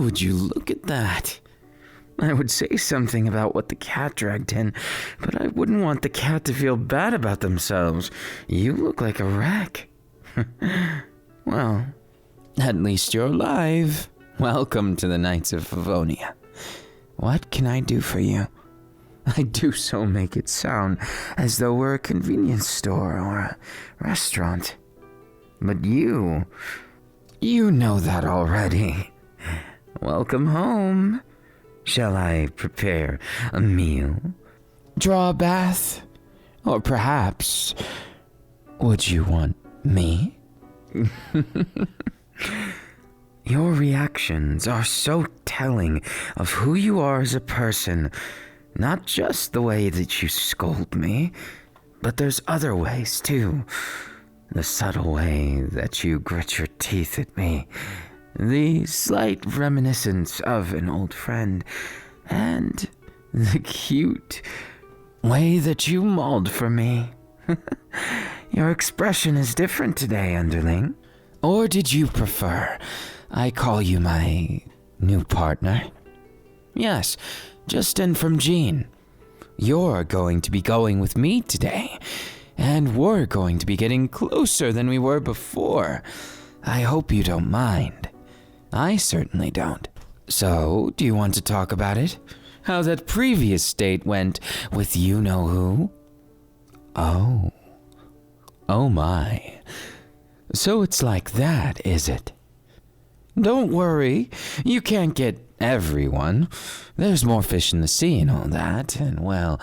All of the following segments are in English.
would you look at that? I would say something about what the cat dragged in, but I wouldn't want the cat to feel bad about themselves. You look like a wreck. Well, at least you're alive. Welcome to the Knights of Favonia. What can I do for you? I do so make it sound as though we're a convenience store or a restaurant. But you know that already. Welcome home. Shall I prepare a meal? Draw a bath? Or perhaps, would you want me? Your reactions are so telling of who you are as a person. Not just the way that you scold me, but there's other ways too. The subtle way that you grit your teeth at me. The slight reminiscence of an old friend, and the cute way that you mauled for me. Your expression is different today, underling. Or did you prefer I call you my new partner? Yes, just in from Jean. You're going to be going with me today, and we're going to be getting closer than we were before. I hope you don't mind. I certainly don't. So, do you want to talk about it? How that previous date went with you-know-who? Oh my. So it's like that, is it? Don't worry, you can't get everyone. There's more fish in the sea and all that, and well,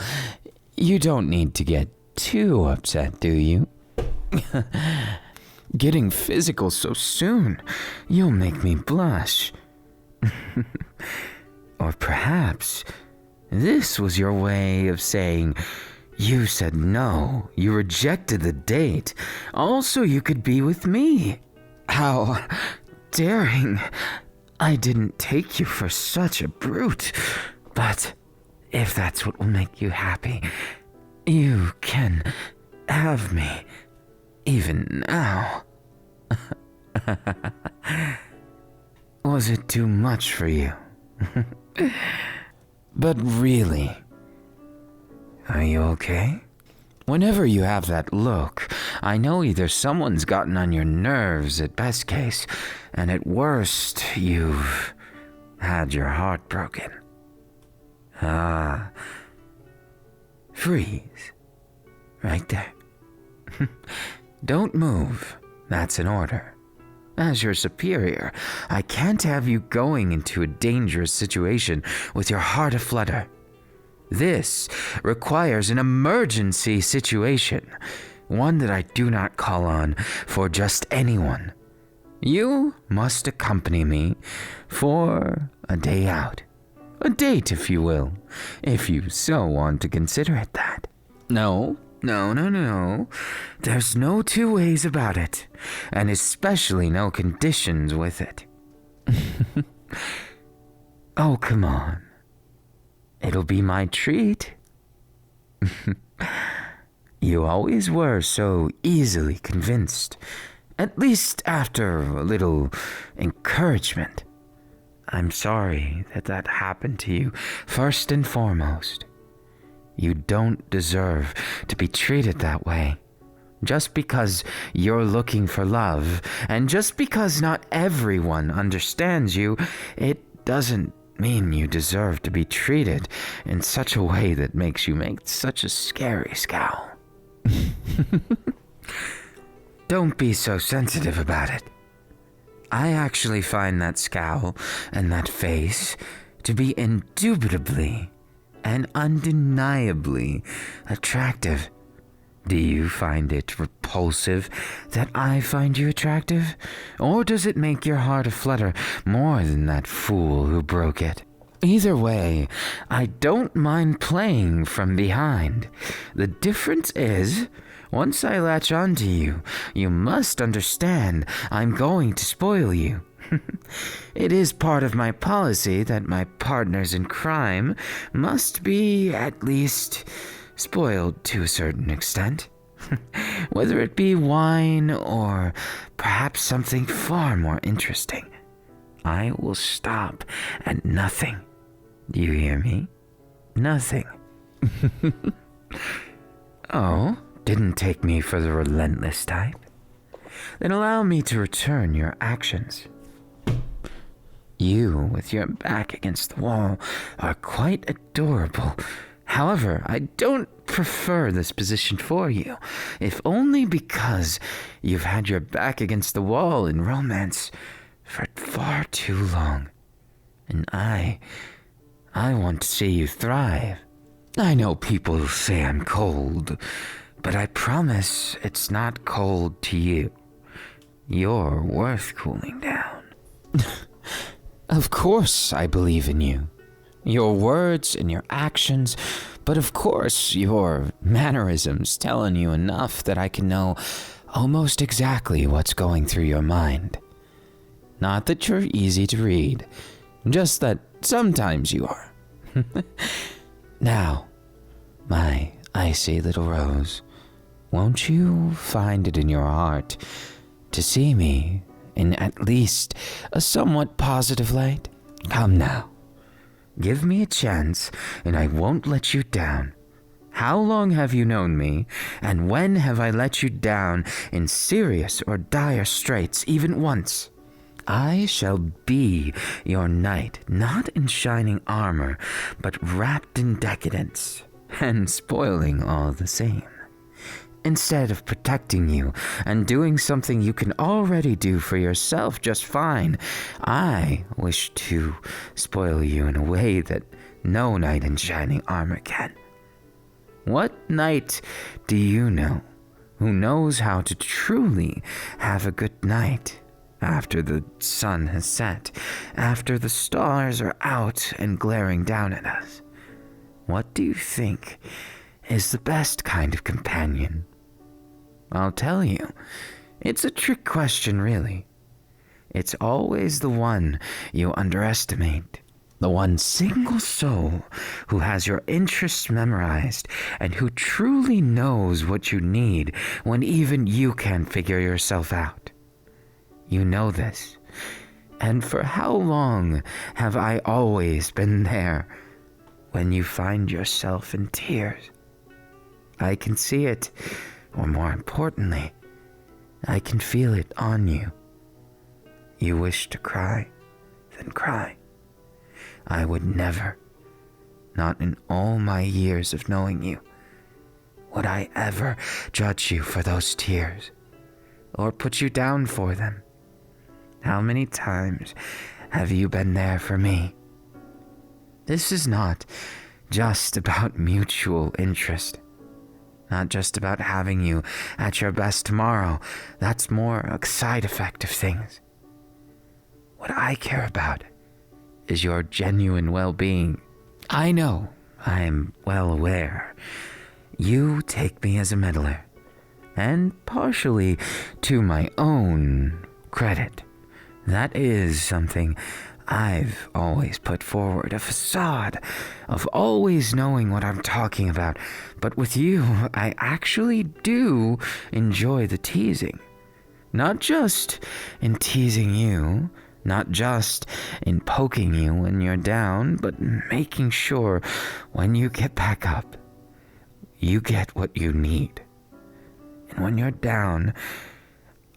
you don't need to get too upset, do you? Getting physical so soon, you'll make me blush. Or perhaps this was your way of saying you said no, you rejected the date, also you could be with me. How daring. I didn't take you for such a brute, but if that's what will make you happy, you can have me. Even now. Was it too much for you? But really, are you okay? Whenever you have that look, I know either someone's gotten on your nerves at best case, and at worst, you've had your heart broken. Freeze. Right there. Don't move. That's an order. As your superior, I can't have you going into a dangerous situation with your heart aflutter. This requires an emergency situation, one that I do not call on for just anyone. You must accompany me for a day out. A date, if you will, if you so want to consider it that. No. There's no two ways about it, and especially no conditions with it. Oh, come on. It'll be my treat. You always were so easily convinced, at least after a little encouragement. I'm sorry that happened to you, first and foremost. You don't deserve to be treated that way. Just because you're looking for love, and just because not everyone understands you, it doesn't mean you deserve to be treated in such a way that makes you make such a scary scowl. Don't be so sensitive about it. I actually find that scowl and that face to be indubitably and undeniably attractive. Do you find it repulsive that I find you attractive? Or does it make your heart aflutter more than that fool who broke it? Either way, I don't mind playing from behind. The difference is, once I latch onto you, you must understand I'm going to spoil you. It is part of my policy that my partners in crime must be, at least, spoiled to a certain extent. Whether it be wine or perhaps something far more interesting. I will stop at nothing. Do you hear me? Nothing. Oh, didn't take me for the relentless type? Then allow me to return your actions. You, with your back against the wall, are quite adorable. However, I don't prefer this position for you, if only because you've had your back against the wall in romance for far too long. And I want to see you thrive. I know people say I'm cold, but I promise it's not cold to you. You're worth cooling down. Of course I believe in you. Your words and your actions, but of course your mannerisms telling you enough that I can know almost exactly what's going through your mind. Not that you're easy to read, just that sometimes you are. Now, my icy little rose, won't you find it in your heart to see me in at least a somewhat positive light? Come now. Give me a chance, and I won't let you down. How long have you known me, and when have I let you down in serious or dire straits even once? I shall be your knight, not in shining armor, but wrapped in decadence, and spoiling all the same. Instead of protecting you and doing something you can already do for yourself just fine, I wish to spoil you in a way that no knight in shining armor can. What knight do you know who knows how to truly have a good night after the sun has set, after the stars are out and glaring down at us? What do you think is the best kind of companion? I'll tell you, it's a trick question, really. It's always the one you underestimate. The one single soul who has your interests memorized and who truly knows what you need when even you can't figure yourself out. You know this. And for how long have I always been there when you find yourself in tears? I can see it. Or more importantly, I can feel it on you. You wish to cry, then cry. I would never, not in all my years of knowing you, would I ever judge you for those tears, or put you down for them. How many times have you been there for me? This is not just about mutual interest. Not just about having you at your best tomorrow. That's more a side effect of things. What I care about is your genuine well-being. I know, I'm well aware. You take me as a meddler, and partially to my own credit. That is something I've always put forward, a facade of always knowing what I'm talking about. But with you, I actually do enjoy the teasing. Not just in teasing you, not just in poking you when you're down, but making sure when you get back up, you get what you need. And when you're down,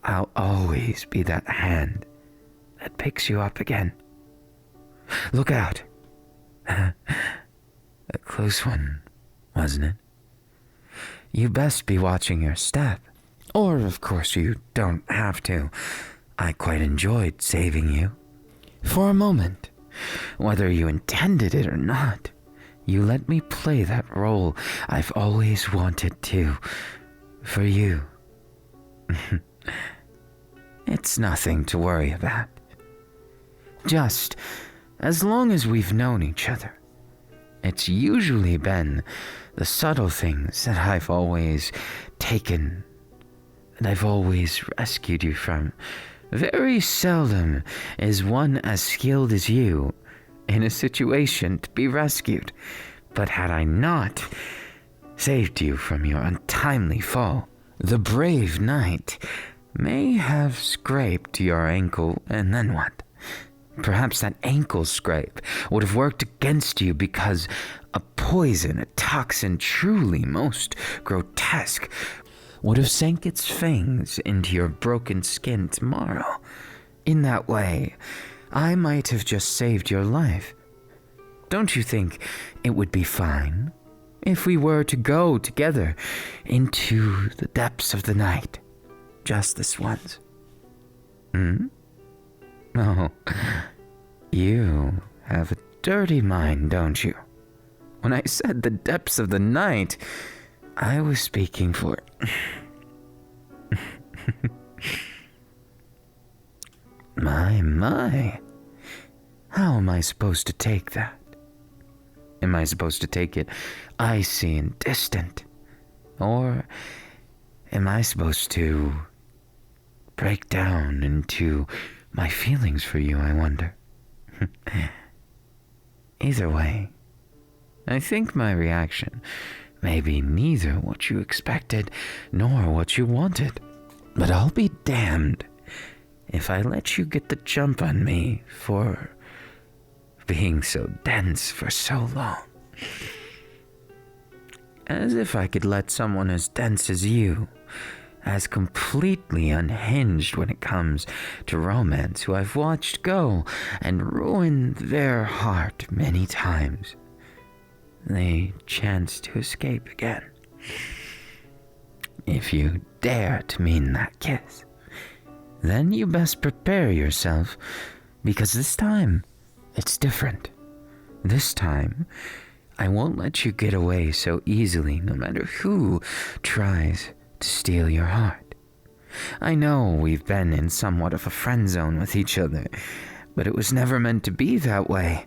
I'll always be that hand that picks you up again. Look out. A close one, wasn't it? You best be watching your step. Or, of course, you don't have to. I quite enjoyed saving you. For a moment, whether you intended it or not, you let me play that role I've always wanted to, for you. It's nothing to worry about. Just as long as we've known each other, it's usually been the subtle things that I've always taken, that I've always rescued you from. Very seldom is one as skilled as you in a situation to be rescued. But had I not saved you from your untimely fall, the brave knight may have scraped your ankle, and then what? Perhaps that ankle scrape would have worked against you because a poison, a toxin truly most grotesque, would have sank its fangs into your broken skin tomorrow. In that way, I might have just saved your life. Don't you think it would be fine if we were to go together into the depths of the night, just this once? Oh, you have a dirty mind, don't you? When I said the depths of the night, I was speaking for... My. How am I supposed to take that? Am I supposed to take it icy and distant? Or am I supposed to break down into my feelings for you, I wonder? Either way, I think my reaction may be neither what you expected nor what you wanted. But I'll be damned if I let you get the jump on me for being so dense for so long. As if I could let someone as dense as you, as completely unhinged when it comes to romance, who I've watched go and ruin their heart many times, the chance to escape again. If you dare to mean that kiss, then you best prepare yourself, because this time, it's different. This time, I won't let you get away so easily, no matter who tries to steal your heart. I know we've been in somewhat of a friend zone with each other, but it was never meant to be that way.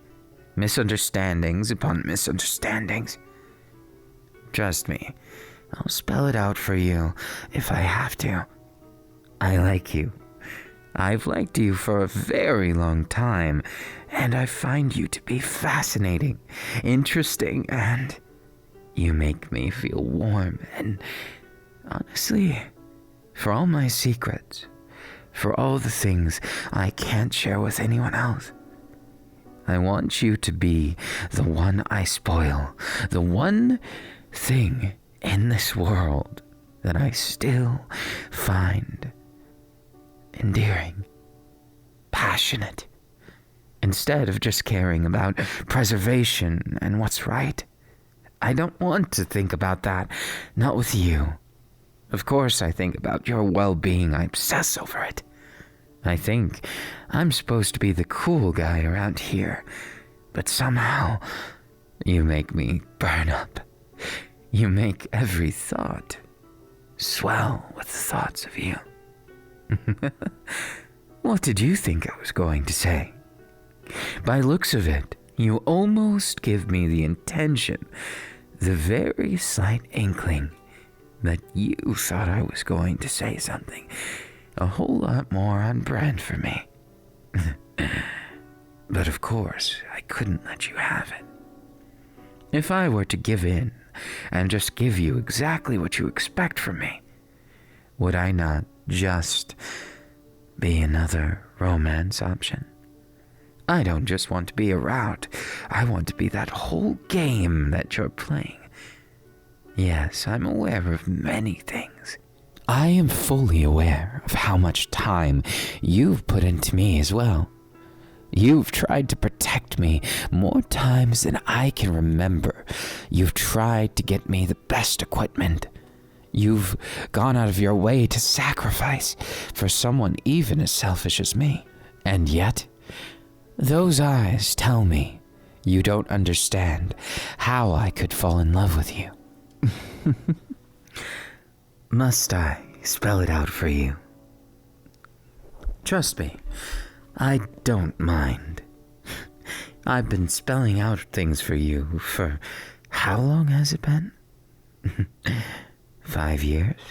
Misunderstandings upon misunderstandings. Trust me, I'll spell it out for you if I have to. I like you. I've liked you for a very long time, and I find you to be fascinating, interesting, and you make me feel warm. And honestly, for all my secrets, for all the things I can't share with anyone else, I want you to be the one I spoil, the one thing in this world that I still find endearing, passionate, instead of just caring about preservation and what's right. I don't want to think about that, not with you. Of course I think about your well-being, I obsess over it. I think I'm supposed to be the cool guy around here, but somehow you make me burn up. You make every thought swell with the thoughts of you. What did you think I was going to say? By looks of it, you almost give me the intention, the very slight inkling, that you thought I was going to say something a whole lot more on brand for me. But of course, I couldn't let you have it. If I were to give in and just give you exactly what you expect from me, would I not just be another romance option? I don't just want to be a route. I want to be that whole game that you're playing. Yes, I'm aware of many things. I am fully aware of how much time you've put into me as well. You've tried to protect me more times than I can remember. You've tried to get me the best equipment. You've gone out of your way to sacrifice for someone even as selfish as me. And yet, those eyes tell me you don't understand how I could fall in love with you. Must I spell it out for you? Trust me, I don't mind. I've been spelling out things for you for how long has it been? 5 years?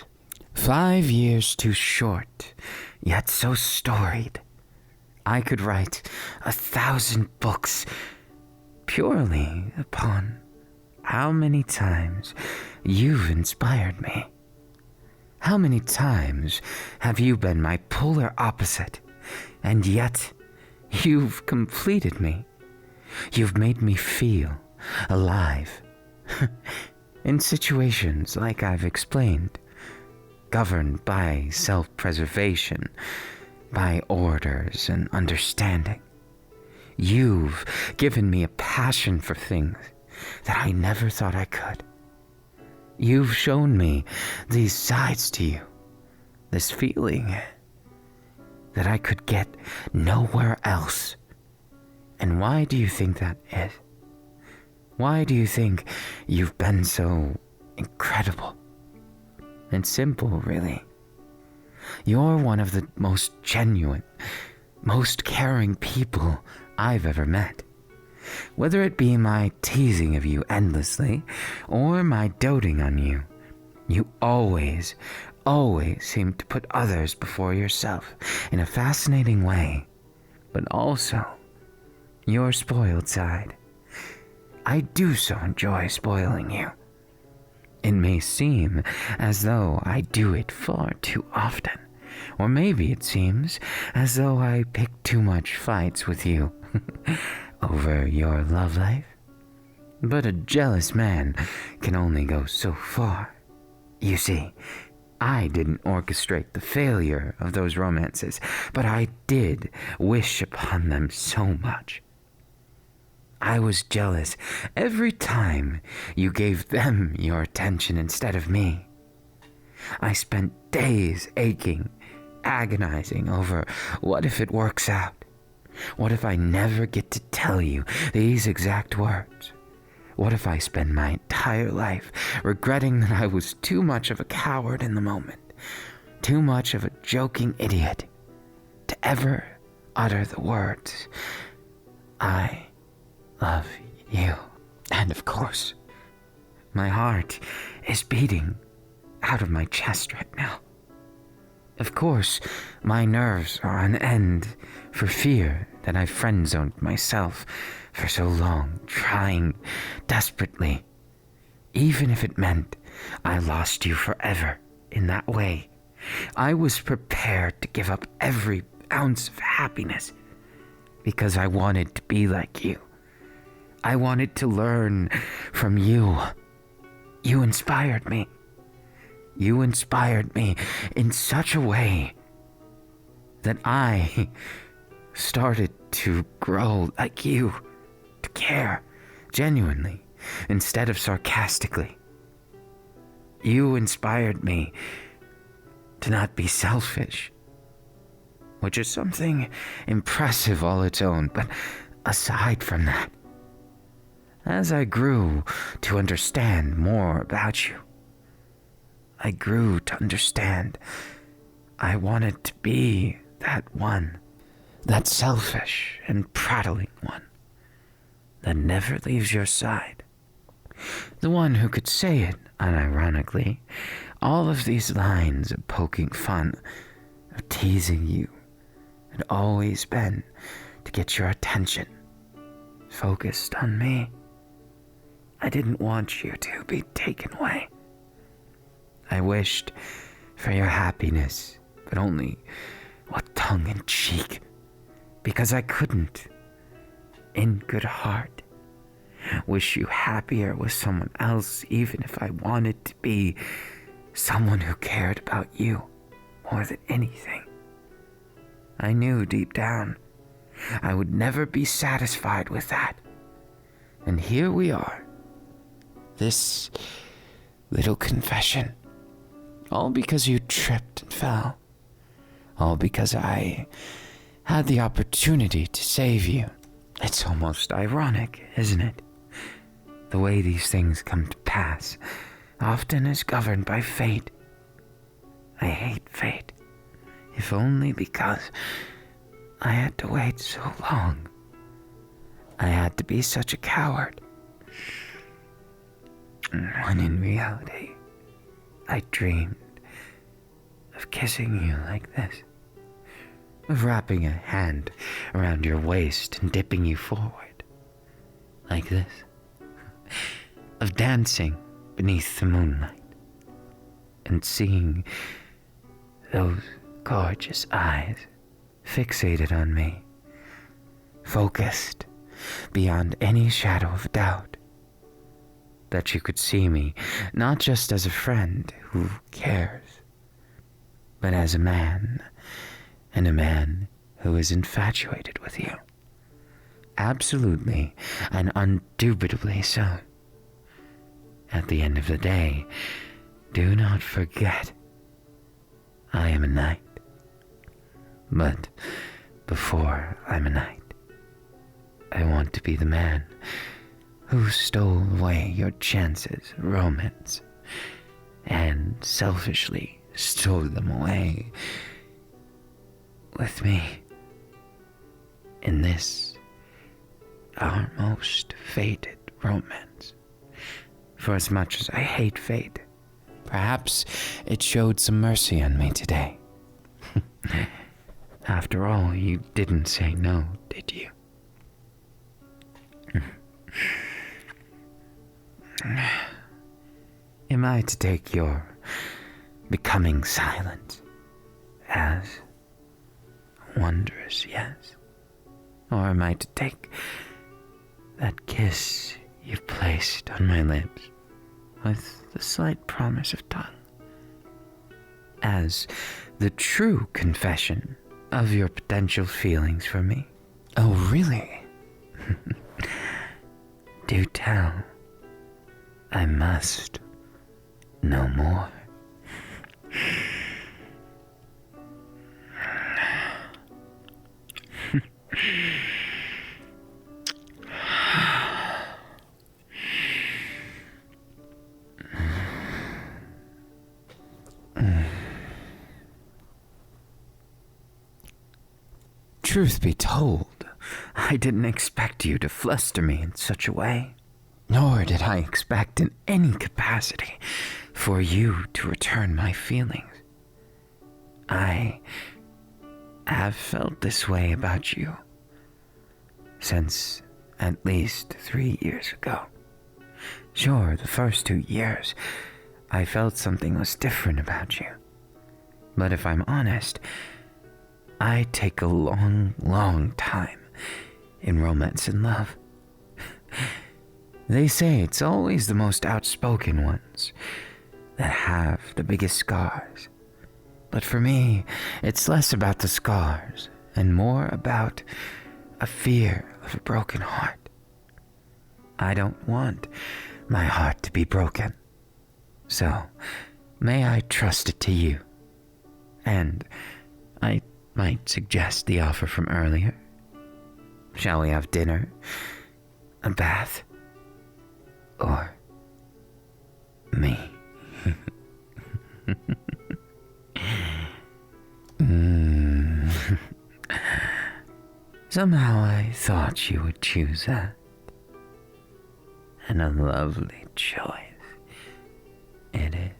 5 years too short, yet so storied. I could write 1,000 books purely upon how many times you've inspired me. How many times have you been my polar opposite, and yet You've completed me. You've made me feel alive. In situations like I've explained, governed by self-preservation, by orders and understanding. You've given me a passion for things that I never thought I could. You've shown me these sides to you, this feeling that I could get nowhere else. And why do you think that is? Why do you think you've been so incredible and simple, really? You're one of the most genuine, most caring people I've ever met. Whether it be my teasing of you endlessly or my doting on you, you always seem to put others before yourself in a fascinating way, but also your spoiled side. I do so enjoy spoiling you. It may seem as though I do it far too often, or maybe it seems as though I pick too much fights with you over your love life. But a jealous man can only go so far. You see, I didn't orchestrate the failure of those romances, but I did wish upon them so much. I was jealous every time you gave them your attention instead of me. I spent days aching, agonizing over what if it works out? What if I never get to tell you these exact words? What if I spend my entire life regretting that I was too much of a coward in the moment, too much of a joking idiot, to ever utter the words, I love you. And of course, my heart is beating out of my chest right now. Of course, my nerves are on end for fear that I've friend-zoned myself for so long, trying desperately, even if it meant I lost you forever in that way. I was prepared to give up every ounce of happiness because I wanted to be like you. I wanted to learn from you. You inspired me. You inspired me in such a way that I started to grow like you, to care genuinely instead of sarcastically. You inspired me to not be selfish, which is something impressive all its own, but aside from that, as I grew to understand more about you, I grew to understand I wanted to be that one, that selfish and prattling one that never leaves your side. The one who could say it unironically, all of these lines of poking fun, of teasing you, had always been to get your attention, focused on me. I didn't want you to be taken away. I wished for your happiness, but only with tongue in cheek, because I couldn't, in good heart, wish you happier with someone else, even if I wanted to be someone who cared about you more than anything. I knew deep down I would never be satisfied with that. And here we are. This little confession. All because you tripped and fell. All because I had the opportunity to save you. It's almost ironic, isn't it? The way these things come to pass often is governed by fate. I hate fate, if only because I had to wait so long. I had to be such a coward. When in reality, I dreamed of kissing you like this, of wrapping a hand around your waist and dipping you forward, like this, of dancing beneath the moonlight and seeing those gorgeous eyes fixated on me focused beyond any shadow of doubt. That you could see me not just as a friend who cares, but as a man, and a man who is infatuated with you. Absolutely and undoubtedly so. At the end of the day, do not forget, I am a knight. But before I'm a knight, I want to be the man who stole away your chances of romance and selfishly stole them away with me in this, our most fated romance. For as much as I hate fate, perhaps it showed some mercy on me today. After all, you didn't say no, did you? Am I to take your becoming silent as a wondrous yes? Or am I to take that kiss you've placed on my lips with the slight promise of tongue as the true confession of your potential feelings for me? Oh, really? Do tell. I must know more. Truth be told, I didn't expect you to fluster me in such a way. Nor did I expect in any capacity for you to return my feelings. I have felt this way about you since at least 3 years ago. Sure, the first 2 years, I felt something was different about you. But if I'm honest, I take a long, long time in romance and love. They say it's always the most outspoken ones that have the biggest scars. But for me, it's less about the scars and more about a fear of a broken heart. I don't want my heart to be broken. So, may I trust it to you? And I might suggest the offer from earlier. Shall we have dinner? A bath? Or me? Somehow I thought you would choose that. And a lovely choice it is.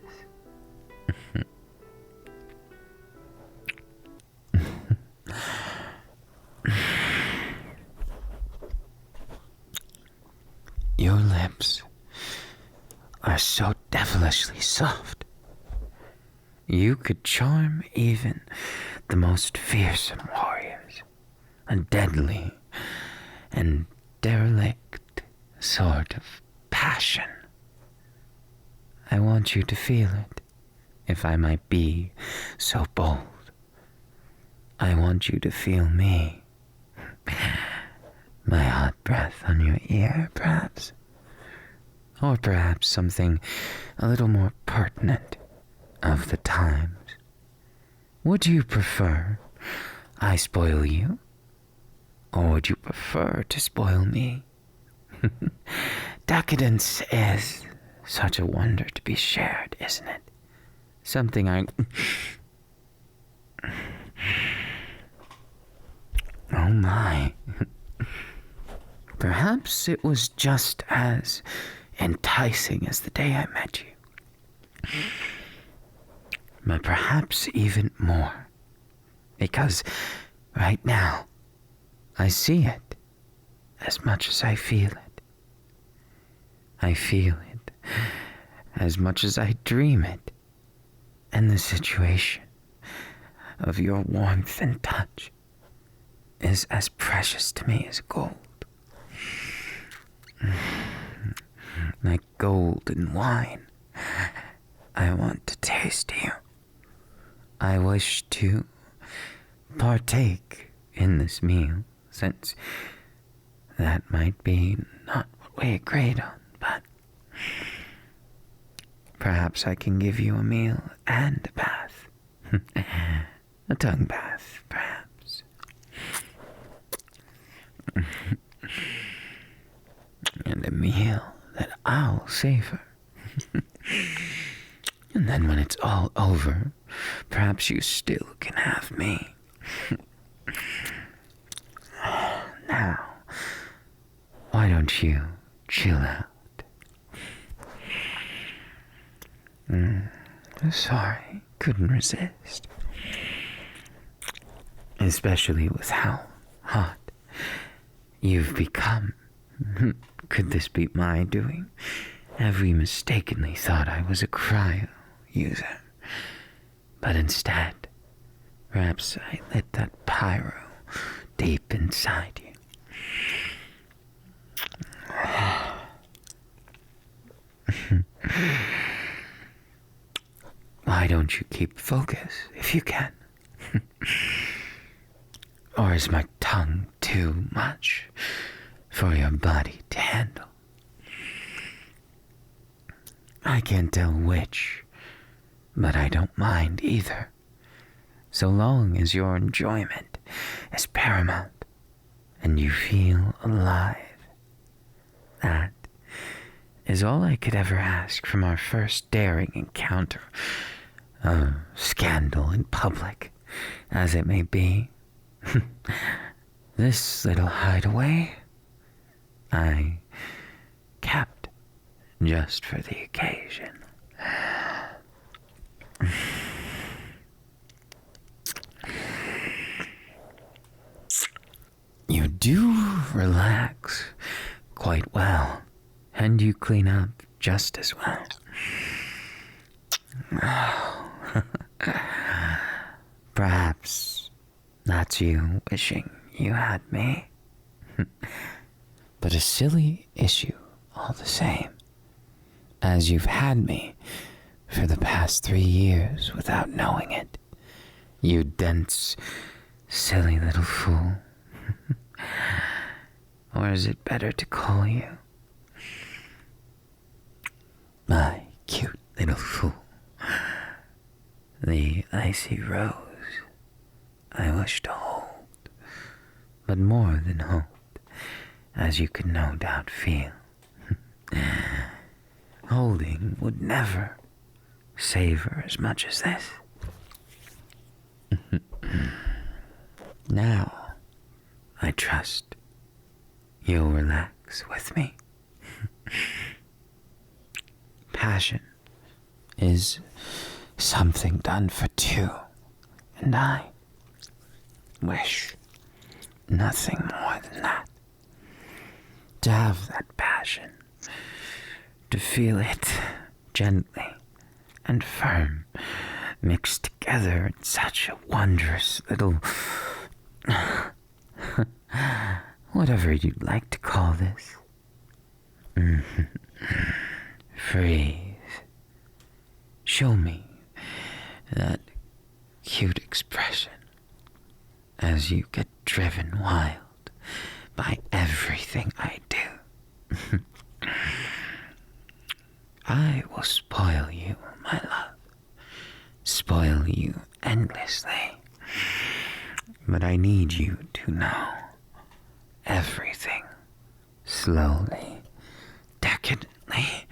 Your lips are so devilishly soft. You could charm even the most fearsome warriors. A deadly and derelict sort of passion. I want you to feel it, if I might be so bold. I want you to feel me. My hot breath on your ear, perhaps. Or perhaps something a little more pertinent of the times. Would you prefer I spoil you? Or would you prefer to spoil me? Decadence is such a wonder to be shared, isn't it? Something I... Oh my. Perhaps it was just as enticing as the day I met you. But perhaps even more. Because right now, I see it as much as I feel it. I feel it as much as I dream it. And the situation of your warmth and touch is as precious to me as gold. Like gold in wine, I want to taste you. I wish to partake in this meal, since that might be not what we agreed on, but perhaps I can give you a meal and a bath. A tongue bath, perhaps. And a meal that I'll savor. And then when it's all over, perhaps you still can have me. Now, why don't you chill out? Sorry, couldn't resist. Especially with how hot you've become. Could this be my doing? Have we mistakenly thought I was a cryo user? But instead, perhaps I lit that pyro deep inside you. Why don't you keep focus if you can? Or is my tongue too much for your body to handle? I can't tell which, but I don't mind either, so long as your enjoyment is paramount and you feel alive. That is all I could ever ask from our first daring encounter. A scandal in public, as it may be. This little hideaway I kept just for the occasion. You do relax quite well, and you clean up just as well. Perhaps that's you wishing you had me. But a silly issue all the same, as you've had me for the past 3 years without knowing it. You dense, silly little fool. Or is it better to call you my cute little fool? The icy rose I wish to hold, but more than hold, as you could no doubt feel. Holding would never savor as much as this. Now, I trust you'll relax with me. Passion is something done for two, and I wish nothing more than that. To have that passion, to feel it gently and firm, mixed together in such a wondrous little... whatever you'd like to call this. Freeze. Show me that cute expression as you get driven wild by everything I do. I will spoil you, my love. Spoil you endlessly. But I need you to know everything, slowly, decadently,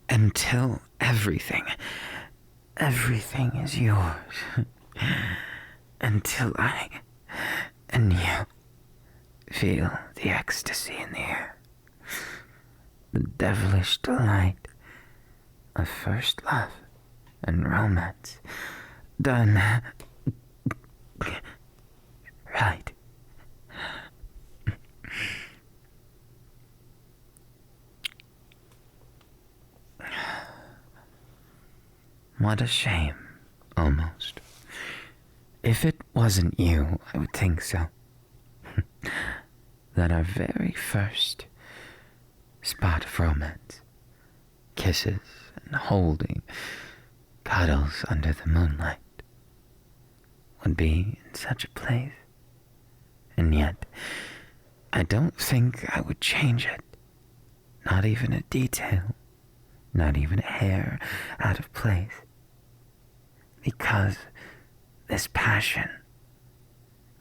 until everything is yours. Until I and you feel the ecstasy in the air, the devilish delight of first love and romance done right. What a shame, almost. If it wasn't you, I would think so. that our very first spot of romance, kisses and holding, cuddles under the moonlight, would be in such a place. And yet, I don't think I would change it. Not even a detail, not even a hair out of place. Because this passion,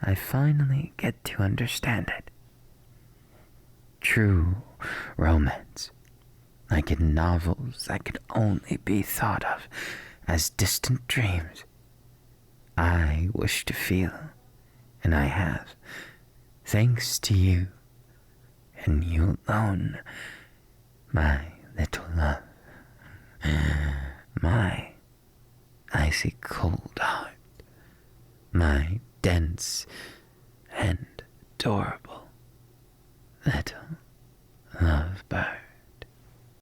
I finally get to understand it. True romance, like in novels that could only be thought of as distant dreams, I wish to feel, and I have, thanks to you, and you alone, my little love, my icy cold heart, my dense and adorable little lovebird.